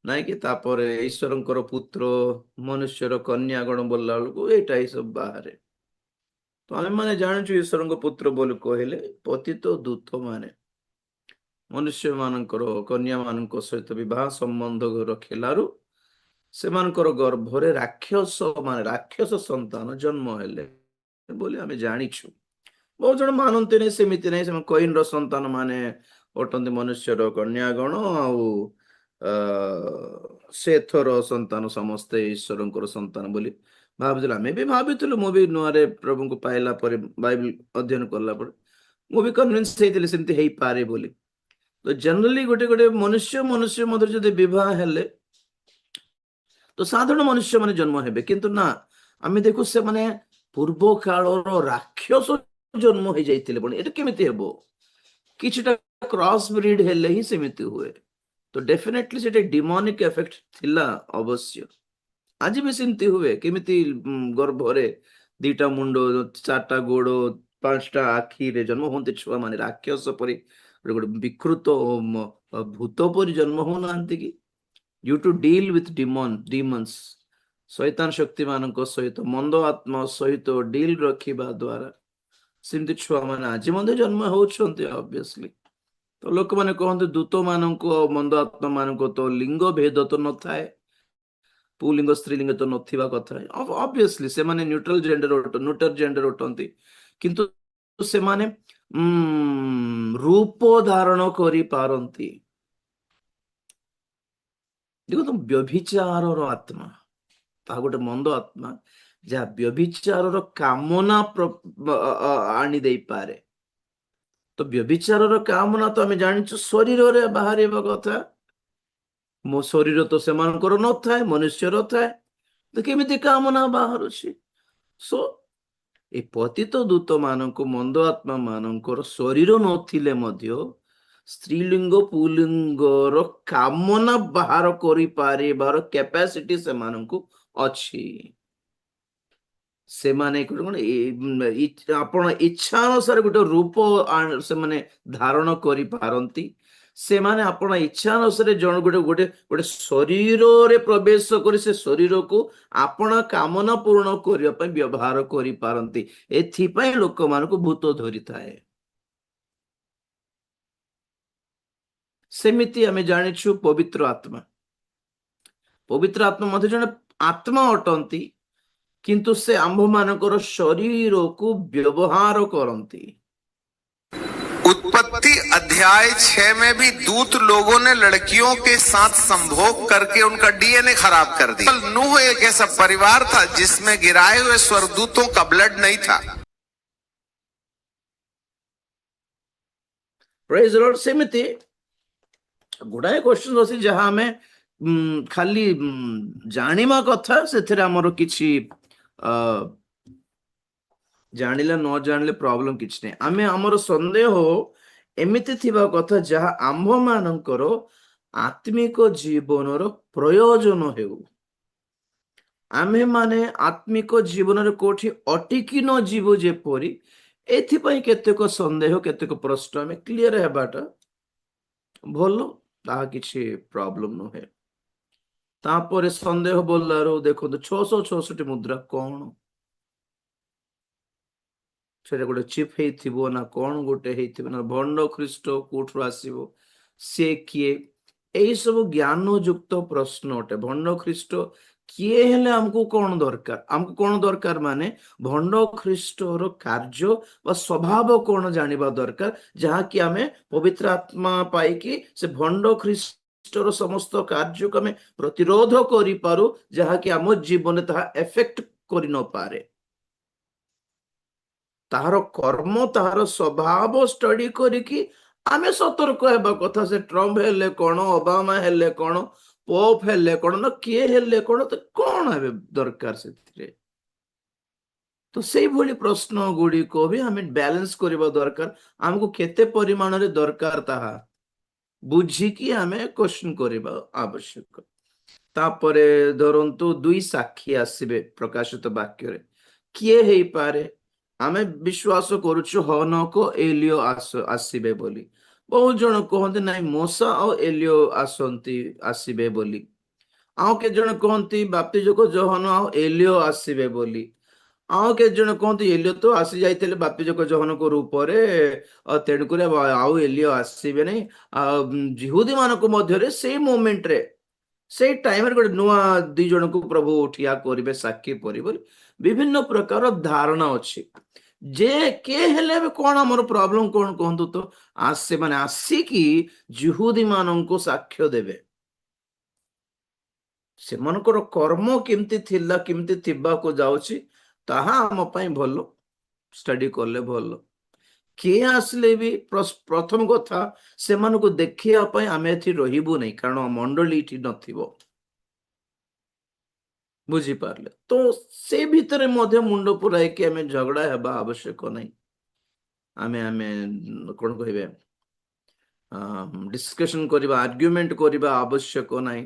ନାଇଁ କି ତାପରେ ଈଶ୍ୱରଙ୍କର ପୁତ୍ର ମନୁଷ୍ୟର କନ୍ୟା ଗଣ ବୋଲିଲା ବେଳକୁ ଏଇଟା ହିଁ ସବୁ ବାହାରେ। ତ ଆମେ ମାନେ ଜାଣିଛୁ ଈଶ୍ୱରଙ୍କ ପୁତ୍ର ବୋଲି କହିଲେ ପତିତ ଦୂତ ମାନେ ମନୁଷ୍ୟ ମାନଙ୍କର କନ୍ୟା ମାନଙ୍କ ସହିତ ବିବାହ ସମ୍ବନ୍ଧ ରଖିଲାରୁ ସେମାନଙ୍କର ଗର୍ଭରେ ରାକ୍ଷସ ସନ୍ତାନ ଜନ୍ମ ହେଲେ ବୋଲି ଆମେ ଜାଣିଛୁ। ବହୁତ ଜଣ ମାନନ୍ତି ନାହିଁ, ସେମିତି ନାହିଁ। ସେମାନେ କଇନର ସନ୍ତାନ ମାନେ ଅଟନ୍ତି ମନୁଷ୍ୟର କନ୍ୟାଗଣ, ଆଉ ସେଥର ସନ୍ତାନ ସମସ୍ତେ ଈଶ୍ୱରଙ୍କର ସନ୍ତାନ ବୋଲି ଭାବୁଥିଲେ। ଆମେ ବି ଭାବିଥିଲୁ, ମୁଁ ବି ନୂଆରେ ପ୍ରଭୁଙ୍କୁ ପାଇଲା ପରେ ବାଇବଲ ଅଧ୍ୟୟନ କଲା ପରେ ମୁଁ ବି କନଭିନ୍ସ ହେଇଥିଲି ସେମିତି ହେଇପାରେ ବୋଲି। ତ ଜେନେରାଲି ଗୋଟେ ଗୋଟେ ମନୁଷ୍ୟ ମଧ୍ୟରେ ଯଦି ବିବାହ ହେଲେ ତ ସାଧାରଣ ମନୁଷ୍ୟ ମାନେ ଜନ୍ମ ହେବେ, କିନ୍ତୁ ନା ଆମେ ଦେଖୁ ସେମାନେ ପୂର୍ବ କାଳର ରାକ୍ଷସ ଜନ୍ମ ହେଇଯାଇଥିଲେ। ପୁଣି ଏଟା କେମିତି ହେବ? କିଛିଟା କ୍ରସ୍ ବ୍ରିଡ୍ ହେଲେ ହିଁ ସେମିତି ହୁଏ। ତ ଡେଫିନେଟଲି ସେଟା ଡିମୋନିକ ଏଫେକ୍ଟ ଥିଲା ଅବଶ୍ୟ। ଆଜି ବି ସେମିତି ହୁଏ। କେମିତି ଗର୍ଭରେ 2ଟା ମୁଣ୍ଡ, 4ଟା ଗୋଡ, 5ଟା ଆଖିରେ ଜନ୍ମ ହୁଅନ୍ତି ଛୁଆ ମାନେ, ରାକ୍ଷସ ପରି ଗୋଟେ ବିକୃତ ଭୂତ ପରି ଜନ୍ମ ହଉନାହାନ୍ତି କି? due to deal with demons, Shaitaan ଶକ୍ତି ମାନଙ୍କ ସହିତ, ମନ୍ଦ ଆତ୍ମା ସହିତ ଡିଲ୍ ରଖିବା ଦ୍ୱାରା ସେମିତି ଛୁଆ ମାନେ ଆଜି ମଧ୍ୟ ଜନ୍ମ ହଉଛନ୍ତି ଅବଭିୟସଲି। ତ ଲୋକମାନେ କହନ୍ତି ଦୂତ ମାନଙ୍କୁ ଆଉ ମନ୍ଦ ଆତ୍ମା ମାନଙ୍କୁ ତ ଲିଙ୍ଗ ଭେଦ ତ ନଥାଏ, ପୁଲିଙ୍ଗ ସ୍ତ୍ରୀଲିଙ୍ଗ ତ ନଥିବା କଥା। ଅବଭିୟସଲି ସେମାନେ ନ୍ୟୁଟ୍ରାଲ ଜେଣ୍ଡର ଅଟନ୍ତି, କିନ୍ତୁ ସେମାନେ ରୂପ ଧାରଣ କରିପାରନ୍ତି। ଦେଖନ୍ତୁ ବ୍ୟଭିଚାରର ଆତ୍ମା ତାହା ଗୋଟେ ମନ୍ଦ ଆତ୍ମା, ଯାହା ବ୍ୟଭିଚାରର କାମନା ଆଣି ଦେଇପାରେ। ତ ବ୍ୟଭିଚାରର କାମନା ତ ଆମେ ଜାଣିଛୁ ଶରୀରରେ ବାହାରିବା କଥା। ମୋ ଶରୀର ତ ସେମାନଙ୍କର ନଥାଏ, ମନୁଷ୍ୟର ଥାଏ, ତ କେମିତି କାମନା ବାହାରୁଛି? ସୋ ଏ ପତିତ ଦୂତ ମାନଙ୍କୁ, ମନ୍ଦ ଆତ୍ମା ମାନଙ୍କର ଶରୀର ନଥିଲେ ମଧ୍ୟ ସ୍ତ୍ରୀଲିଙ୍ଗ ପୁଲିଙ୍ଗର କାମନା ବାହାର କରିପାରିବାର କ୍ୟାପାସିଟି ସେମାନଙ୍କୁ ଅଛି। ସେମାନେ କଣ ଆପଣ ଇଚ୍ଛା ଅନୁସାରେ ଗୋଟେ ରୂପ ସେମାନେ ଧାରଣ କରିପାରନ୍ତି। ସେମାନେ ଆପଣ ଇଚ୍ଛା ଅନୁସାରେ ଜଣ ଗୋଟେ ଗୋଟେ ଗୋଟେ ଶରୀରରେ ପ୍ରବେଶ କରି ସେ ଶରୀରକୁ ଆପଣ କାମନା ପୂରଣ କରିବା ପାଇଁ ବ୍ୟବହାର କରିପାରନ୍ତି। ଏଥିପାଇଁ ଲୋକମାନଙ୍କୁ ଭୂତ ଧରିଥାଏ। ସେମିତି ଆମେ ଜାଣିଛୁ ପବିତ୍ର ଆତ୍ମା ମଧ୍ୟ ଜଣେ ଆତ୍ମା ଅଟନ୍ତି, କିନ୍ତୁ ସେ ଆମ୍ଭମାନଙ୍କର ଶରୀରକୁ ବ୍ୟବହାର କରନ୍ତି। उत्पत्ति अध्याय 6 में भी दूत लोगों ने लड़कियों के साथ संभोग करके उनका डीएनए खराब कर दिया। नूह एक ऐसा परिवार था जिसमें गिराए हुए स्वर्गदूतों का ब्लड नहीं था। Praise the lord. सेମିତି गुड़ाए क्वेश्चन अच्छी जहाँ आम खाली जानिमा कथा, से आमर किछि जानिले न जानिले प्रॉब्लम किछि नहीं। आमे आमर संदेह एमिति थिबा कथा जहाँ आम्भ मानकर आत्मिक जीवनर प्रयोजन हेउ। आमे माने आत्मिक जीवन कोठी अटिकी न जीव जेपरी, एथिपाई केतेक संदेह, केतेक प्रश्न आमे क्लियर हेबाटा भल, ताहा किछि प्रॉब्लम नुहे। तापरे संदेह बोलारो देखो 666 मुद्रा कौन, सेटा गोटे चिप हेइथिबो ना कौन गोटे हेइथिबो ना भंड ख्रीष्ट कोठरो आसीबो, से किए, एई सब ज्ञान युक्त प्रश्न अटे। भंड ख्रीष्ट किए हेले हमको कौन दरकार? हमको कौन दरकार माने भंड ख्रीष्टर कार्य व स्वभाव कौन जानिबा दरकार, जहाँ कि आमे पवित्र आत्मा पाइकी से भंड ख्रीष्टर समस्त कार्य को आमे प्रतिरोध करि पारु, जहाँ कि आम जीवन ताहा एफेक्ट करि न पारे। ताहार कर्म, ताहार स्वभाव स्टडी करिकी आमे सतर्क हेबा कथा। से ट्रम्प हेले कौन, ओबामा हेले कौन, पोप हेले कौन, ना किए हेले कौन, तो कौन हेबे दरकार से? तो से भली प्रश्न गुड़ी को भी हमें बैलेंस करबा दरकार। हमको केते परिमाण रे दरकार ताहा बुझिकी हमें क्वेश्चन करबा आवश्यक। तापरे धरंतु 2 साक्षी आसीबे प्रकाशित वाक्य रे, किए हेई पारे? आमे विश्वास करूछु हनक एलियो आसीबे बोली। बहुत जन कहते ना मूसा और एलियो आसंती आसीबे बोली। ଆଉ କେତେ ଜଣ କହନ୍ତି ବାପ୍ତିଜକ ଯୋହନ ଆଉ ଏଲିଓ ଆସିବେ ବୋଲି। ଆଉ କେତେ ଜଣ କହନ୍ତି ଏଲିଓ ତ ଆସି ଯାଇଥିଲେ ବାପ୍ତିଜକ ଯୋହନଙ୍କ ରୂପରେ, ତେଣୁକରି ଆଉ ଏଲିଓ ଆସିବେ ନାହିଁ। ଯିହୁଦୀ ମାନଙ୍କ ମଧ୍ୟରେ ସେଇ ମୋମେଣ୍ଟରେ ସେଇ ଟାଇମରେ ଗୋଟେ ନୂଆ 2 ଜଣଙ୍କୁ ପ୍ରଭୁ ଠିଆ କରିବେ ସାକ୍ଷୀ ପରି ବୋଲି ବିଭିନ୍ନ ପ୍ରକାର ଧାରଣା ଅଛି। ଯେ କିଏ ହେଲେ ଏବେ କଣ ଆମର ପ୍ରୋବ୍ଲେମ କଣ କୁହନ୍ତୁ ତ, ସେମାନେ ଆସିକି ଯିହୁଦୀ ମାନଙ୍କୁ ସାକ୍ଷ୍ୟ ଦେବେ। ସେମାନଙ୍କର କର୍ମ କେମିତି ଥିଲା, କେମିତି ଥିବାକୁ ଯାଉଛି, ତାହା ଆମ ପାଇଁ ଭଲ, ଷ୍ଟଡି କଲେ ଭଲ। କିଏ ଆସିଲେ ବି ପ୍ରଥମ କଥା ସେମାନଙ୍କୁ ଦେଖିବା ପାଇଁ ଆମେ ଏଠି ରହିବୁ ନାହିଁ, କାରଣ ମଣ୍ଡଳୀ ଏଠି ନଥିବ। ବୁଝିପାରିଲେ ତ? ସେ ଭିତରେ ମଧ୍ୟ ମୁଣ୍ଡ ପୁରାଇକି ଆମେ ଝଗଡା ହେବା ଆବଶ୍ୟକ ନାହିଁ। ଆମେ ଆମେ କଣ କହିବେ, ଡିସ୍କସନ କରିବା, ଆର୍ଗ୍ୟୁମେଣ୍ଟ କରିବା ଆବଶ୍ୟକ ନାହିଁ,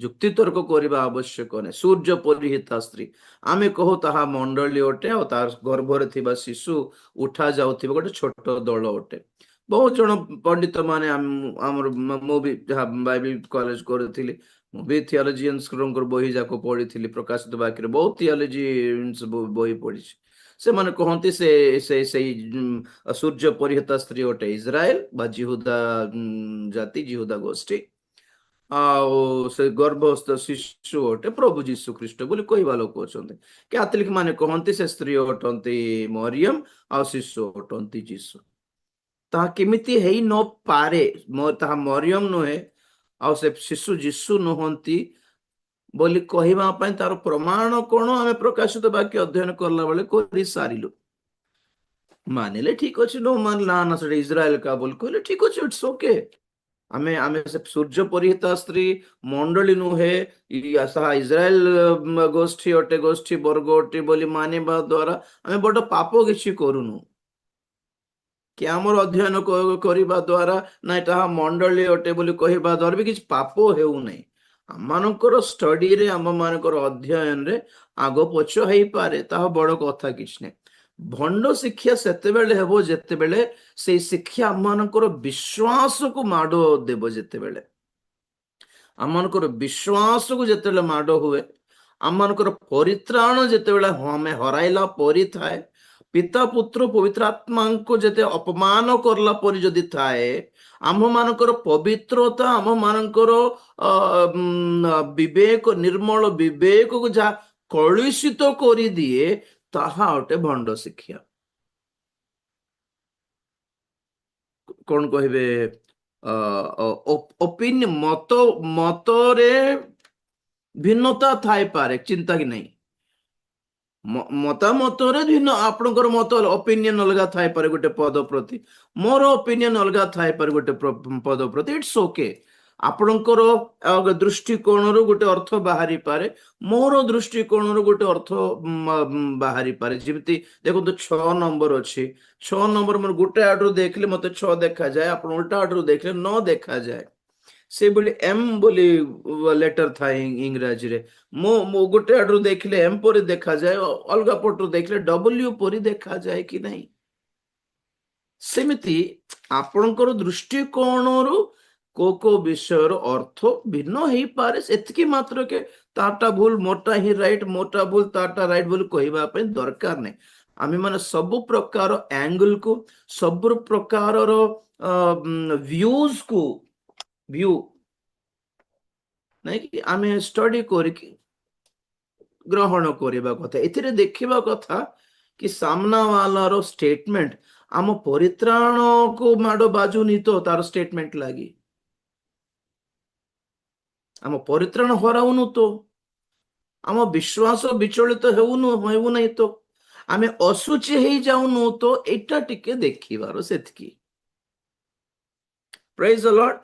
ଯୁକ୍ତିତର୍କ କରିବା ଆବଶ୍ୟକ ନାହିଁ। ସୂର୍ଯ୍ୟ ପରିହିତା ସ୍ତ୍ରୀ ଆମେ କହୁ ତାହା ମଣ୍ଡଳୀ ଅଟେ, ଆଉ ତାର ଗର୍ଭରେ ଥିବା ଶିଶୁ ଉଠା ଯାଉଥିବା ଗୋଟେ ଛୋଟ ଦଳ ଅଟେ। ବହୁତ ଜଣ ପଣ୍ଡିତ ମାନେ ଆମର, ମୁଁ ବି ଯାହା ବାଇବେଲ କଲେଜ କରୁଥିଲି, ମୁଁ ବି ଥିଓଲୋଜିଆନ୍ସଙ୍କର ବହି ଯାକ ପଢିଥିଲି, ପ୍ରକାଶିତ ବାକ୍ୟରେ ବହୁତ ଥିଓଲୋଜିଆନ୍ସ ବହି ପଢିଛି। ସେମାନେ କହନ୍ତି ସେଇ ସୂର୍ଯ୍ୟ ପରିହିତା ସ୍ତ୍ରୀ ଅଟେ ଇସ୍ରାଏଲ ବା ଜିହୁଦା ଜାତି, ଜିହୁଦା ଗୋଷ୍ଠୀ, ଆଉ ସେ ଗର୍ଭସ୍ଥ ଶିଶୁ ଅଟେ ପ୍ରଭୁ ଯୀଶୁ ଖ୍ରୀଷ୍ଟ ବୋଲି କହିବା ଲୋକ ଅଛନ୍ତି। କ୍ୟାଥଲିକ ମାନେ କହନ୍ତି ସେ ସ୍ତ୍ରୀ ଅଟନ୍ତି ମରିୟମ ଆଉ ଶିଶୁ ଅଟନ୍ତି ଯୀଶୁ। ତାହା କେମିତି ହେଇ ନପାରେ, ତାହା ମରିୟମ ନୁହେଁ ଆଉ ସେ ଶିଶୁ ଯୀଶୁ ନୁହନ୍ତି ବୋଲି କହିବା ପାଇଁ ତାର ପ୍ରମାଣ କଣ ଆମେ ପ୍ରକାଶିତ ବାକ୍ୟ ଅଧ୍ୟୟନ କଲା ବେଳେ କରି ସାରିଲୁ। ମାନିଲେ ଠିକ ଅଛି, ନ ମାନିଲା ନା ସେଟା ଇସ୍ରାଏଲ କା ବୋଲି କହିଲେ ଠିକ ଅଛି, ଇଟ୍ସ ଓକେ। ଆମେ ଆମେ ସେ ସୂର୍ଯ୍ୟ ପରିହିତା ସ୍ତ୍ରୀ ମଣ୍ଡଳୀ ନୁହେଁ, ତାହା ଇସ୍ରାଏଲ ଗୋଷ୍ଠୀ ଅଟେ, ଗୋଷ୍ଠୀ ବର୍ଗ ଅଟେ ବୋଲି ମାନିବା ଦ୍ୱାରା ଆମେ ବଡ ପାପ କିଛି କରୁନୁ। କି ଆମର ଅଧ୍ୟୟନ କରିବା ଦ୍ୱାରା ନାଇଁ ତାହା ମଣ୍ଡଳୀ ଅଟେ ବୋଲି କହିବା ଦ୍ୱାରା ବି କିଛି ପାପ ହେଉନାହିଁ। ଆମମାନଙ୍କର ଷ୍ଟଡିରେ, ଆମ ମାନଙ୍କର ଅଧ୍ୟୟନରେ ଆଗ ପଛ ହେଇପାରେ, ତାହା ବଡ କଥା କିଛି ନାହିଁ। ଭଣ୍ଡ ଶିକ୍ଷା ସେତେବେଳେ ହେବ ଯେତେବେଳେ ସେଇ ଶିକ୍ଷା ଆମମାନଙ୍କର ବିଶ୍ୱାସକୁ ମାଡ ଦେବ। ଯେତେବେଳେ ଆମମାନଙ୍କର ବିଶ୍ୱାସକୁ ଯେତେବେଳେ ମାଡ ହୁଏ, ଆମମାନଙ୍କର ପରିତ୍ରାଣ ଯେତେବେଳେ ଆମେ ହରାଇଲା ପରି ଥାଏ, ପିତା ପୁତ୍ର ପବିତ୍ର ଆତ୍ମାଙ୍କୁ ଯେତେ ଅପମାନ କରଲା ପରି ଯଦି ଥାଏ, ଆମମାନଙ୍କର ପବିତ୍ରତା, ଆମମାନଙ୍କର ବିବେକ, ନିର୍ମଳ ବିବେକକୁ ଯାହା କଳୁଷିତ କରିଦିଏ, ତାହା ଗୋଟେ ଭଣ୍ଡ ଶିକ୍ଷା। କଣ କହିବେ, ମତରେ ଭିନ୍ନତା ଥାଇପାରେ, ଚିନ୍ତା କି ନାହିଁ। ମତାମତରେ ଭିନ୍ନ, ଆପଣଙ୍କର ମତ ଓପିନିଅନ ଅଲଗା ଥାଇପାରେ ଗୋଟେ ପଦ ପ୍ରତି, ମୋର ଓପିନିଅନ ଅଲଗା ଥାଇପାରେ ଗୋଟେ ପଦ ପ୍ରତି, ଇଟ୍ସ ଓକେ। ଆପଣଙ୍କର ଦୃଷ୍ଟିକୋଣରୁ ଗୋଟେ ଅର୍ଥ ବାହାରି ପାରେ, ମୋର ଦୃଷ୍ଟିକୋଣରୁ ଗୋଟେ ଅର୍ଥ ବାହାରି ପାରେ। ଯେମିତି ଦେଖନ୍ତୁ 6 ନମ୍ବର ଅଛି, 6 ନମ୍ବର ମୋର ଗୋଟେ ଆଡରୁ ଦେଖିଲେ ମତେ 6 ଦେଖାଯାଏ, ଆପଣ ଉଲ୍ଟା ଆଡରୁ ଦେଖିଲେ 9 ଦେଖାଯାଏ। ସେଇଭଳି ଏମ୍ ବୋଲି ଲେଟର ଥାଏ ଇଂରାଜୀରେ, ମୁଁ ଗୋଟେ ଆଡରୁ ଦେଖିଲେ ଏମ୍ ପରି ଦେଖାଯାଏ, ଅଲଗା ପଟରୁ ଦେଖିଲେ ଡବ୍ଲ୍ୟୁ ପରି ଦେଖାଯାଏ କି ନାହିଁ। ସେମିତି ଆପଣଙ୍କର ଦୃଷ୍ଟିକୋଣରୁ କୋଉ ବିଷୟର ଅର୍ଥ ଭିନ୍ନ ହେଇପାରେ, ସେତିକି ମାତ୍ର କେ ତାଟା ଭୁଲ ମୋଟା ହିଁ ରାଇଟ, ମୋଟା ଭୁଲ ତାଟା ରାଇଟ ବୋଲି କହିବା ପାଇଁ ଦରକାର ନାହିଁ। ଆମେ ମାନେ ସବୁ ପ୍ରକାର ଆଙ୍ଗେଲକୁ, ସବୁ ପ୍ରକାରର ଭ୍ୟୁ ନାଇଁ କି ଆମେ ଷ୍ଟଡି କରିକି ଗ୍ରହଣ କରିବା କଥା। ଏଥିରେ ଦେଖିବା କଥା କି ସାମ୍ନା ବାଲାର ଷ୍ଟେଟମେଣ୍ଟ ଆମ ପରିତ୍ରାଣକୁ ମାଡ ବାଜୁନି ତ, ତାର ଷ୍ଟେଟମେଣ୍ଟ ଲାଗି ଆମ ପରିତ୍ରାଣ ହରାଉନୁ ତ, ଆମ ବିଶ୍ୱାସ ବିଚଳିତ ହେଉନାହିଁ ତ, ଆମେ ଅଶୁଚି ହେଇଯାଉନୁ ତ, ଏଇଟା ଟିକେ ଦେଖିବାର, ସେତିକି। ପ୍ରେଜ୍ ଦ ଲର୍ଡ।